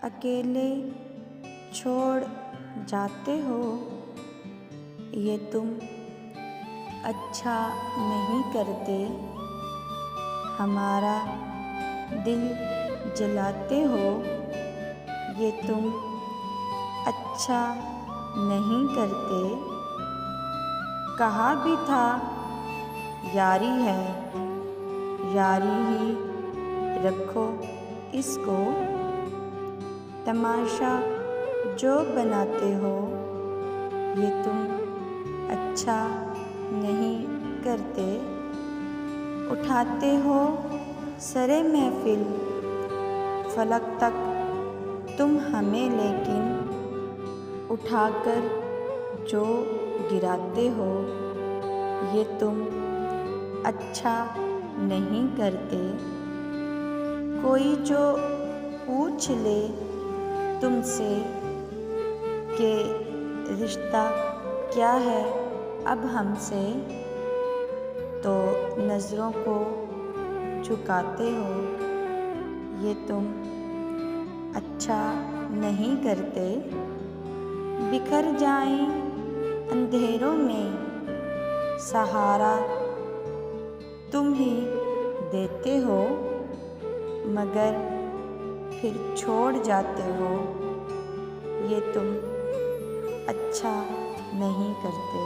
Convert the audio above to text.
अकेले छोड़ जाते हो, ये तुम अच्छा नहीं करते। हमारा दिल जलाते हो, ये तुम अच्छा नहीं करते। कहा भी था यारी है, यारी ही रखो इसको। तमाशा जो बनाते हो, ये तुम अच्छा नहीं करते। उठाते हो सरे महफिल फलक तक तुम हमें, लेकिन उठाकर जो गिराते हो, ये तुम अच्छा नहीं करते। कोई जो पूछ ले तुमसे कि रिश्ता क्या है अब हमसे, तो नज़रों को झुकाते हो, ये तुम अच्छा नहीं करते। बिखर जाएं अंधेरों में सहारा तुम ही देते हो, मगर फिर छोड़ जाते हो, ये तुम अच्छा नहीं करते।